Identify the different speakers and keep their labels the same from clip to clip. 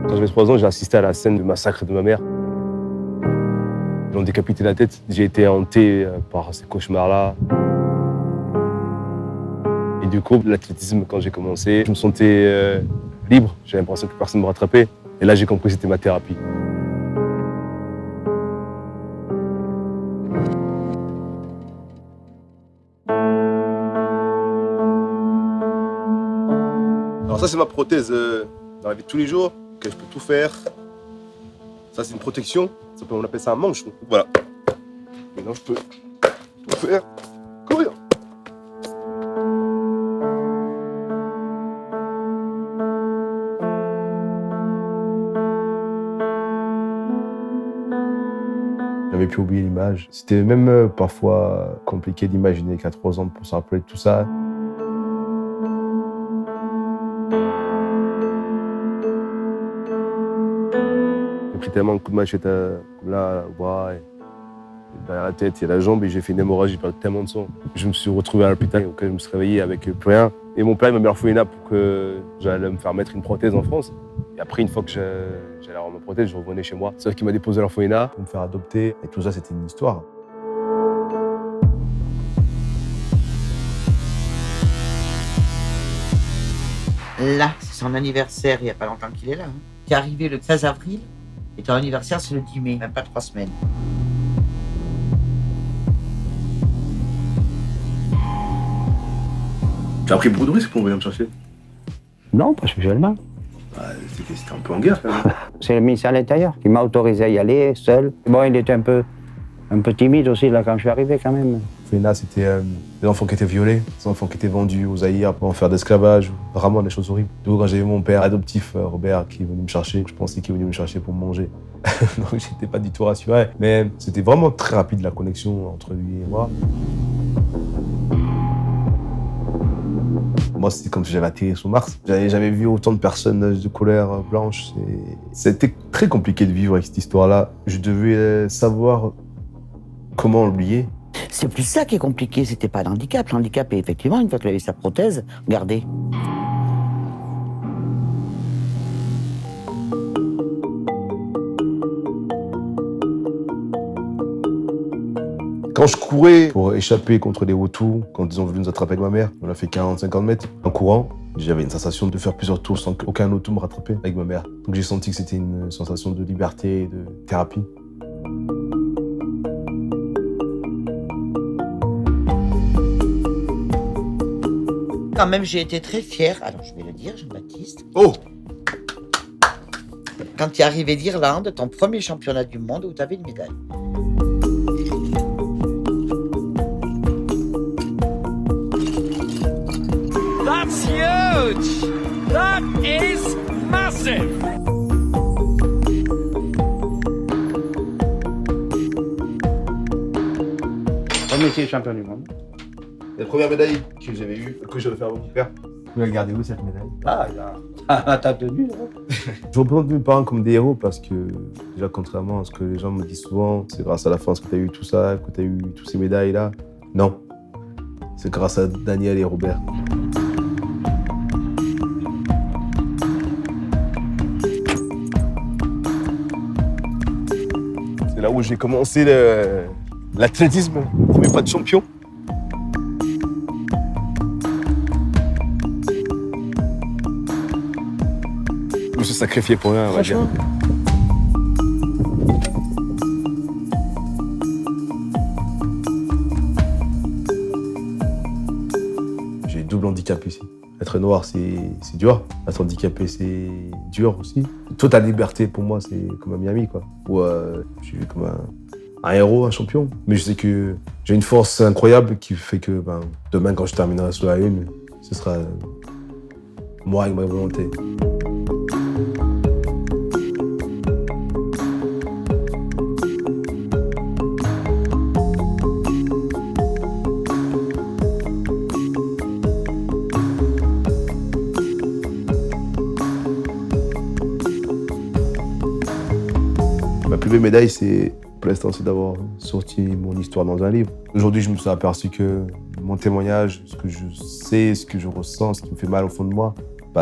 Speaker 1: Quand j'avais 3 ans, j'ai assisté à la scène du massacre de ma mère. Ils ont décapité la tête. J'ai été hanté par ces cauchemars-là. Et du coup, l'athlétisme, quand j'ai commencé, je me sentais libre. J'avais l'impression que personne ne me rattrapait. Et là, j'ai compris que c'était ma thérapie. Alors ça, c'est ma prothèse dans la vie de tous les jours, que je peux tout faire. Ça, c'est une protection. On appelle ça un manche. Donc, voilà. Maintenant, je peux tout faire. Courir. J'avais pu oublier l'image. C'était même parfois compliqué d'imaginer qu'à 3 ans pour se rappeler de tout ça. J'ai pris tellement de coups de machette comme là, au bras, et derrière la tête, il y a la jambe, et j'ai fait une hémorragie, j'ai perdu tellement de sang. Je me suis retrouvé à l'hôpital, donc je me suis réveillé avec plus rien. Et mon père m'a mis l'orphelinat pour que j'allais me faire mettre une prothèse en France. Et après, une fois que j'allais avoir ma prothèse, je revenais chez moi. C'est vrai qu'il m'a déposé à l'orphelinat pour me faire adopter. Et tout ça, c'était une histoire.
Speaker 2: Là, c'est son anniversaire, il n'y a pas longtemps qu'il est là. Il est arrivé le 13 avril, et ton anniversaire, c'est le 10 mai, même pas 3 semaines.
Speaker 1: Tu as pris beaucoup de risques pour venir me chercher?
Speaker 3: Non, pas spécialement.
Speaker 1: C'était un peu en guerre, quand même.
Speaker 3: C'est le ministère de l'Intérieur qui m'a autorisé à y aller seul. Bon, il était un peu timide aussi là quand je suis arrivé quand même.
Speaker 1: L'orphelinat, c'était des enfants qui étaient violés, des enfants qui étaient vendus aux Zaïre pour en faire d'esclavage, vraiment des choses horribles. Du coup, quand j'ai vu mon père adoptif, Robert, qui est venu me chercher, je pensais qu'il venait me chercher pour me manger. Donc j'étais pas du tout rassuré. Mais c'était vraiment très rapide la connexion entre lui et moi. Moi, c'était comme si j'avais atterri sur Mars. J'avais jamais vu autant de personnes de couleur blanche. C'était très compliqué de vivre avec cette histoire-là. Je devais savoir comment l'oublier.
Speaker 2: C'est plus ça qui est compliqué, c'était pas l'handicap. L'handicap est effectivement, une fois qu'il avait sa prothèse, regardez.
Speaker 1: Quand je courais pour échapper contre les Hutus, quand ils ont voulu nous attraper avec ma mère, on a fait 40-50 mètres en courant. J'avais une sensation de faire plusieurs tours sans qu'aucun Hutu me rattrapait avec ma mère. Donc j'ai senti que c'était une sensation de liberté et de thérapie.
Speaker 2: Quand même, j'ai été très fière, alors je vais le dire, Jean-Baptiste.
Speaker 1: Oh!
Speaker 2: Quand tu es arrivé d'Irlande, ton premier championnat du monde où tu avais une médaille.
Speaker 4: That's huge! That is massive!
Speaker 3: Premier champion du monde.
Speaker 1: La première médaille que j'avais eue, que j'avais fait à mon père. Vous la gardez où cette médaille?
Speaker 3: Ah, il a ta tenue.
Speaker 1: Je représente mes parents comme des héros parce que, déjà, contrairement à ce que les gens me disent souvent, c'est grâce à la France que tu as eu tout ça, que tu as eu toutes ces médailles-là. Non. C'est grâce à Daniel et Robert. C'est là où j'ai commencé l'athlétisme, premier pas de champion. Je me suis sacrifié pour rien, on va dire. J'ai double handicap ici. Être noir, c'est dur. Être handicapé, c'est dur aussi. Toute la liberté, pour moi, c'est comme à Miami, quoi. Où je suis comme un héros, un champion. Mais je sais que j'ai une force incroyable qui fait que demain, quand je terminerai sur la une, ce sera moi avec ma volonté. Ma plus belle médaille, c'est pour l'instant, c'est d'avoir sorti mon histoire dans un livre. Aujourd'hui, je me suis aperçu que mon témoignage, ce que je sais, ce que je ressens, ce qui me fait mal au fond de moi,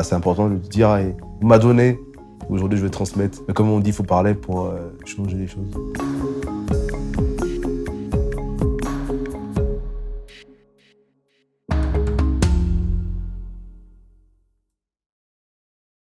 Speaker 1: c'est important de le dire et m'a donné Aujourd'hui, je vais transmettre. Mais comme on dit, il faut parler pour changer les choses.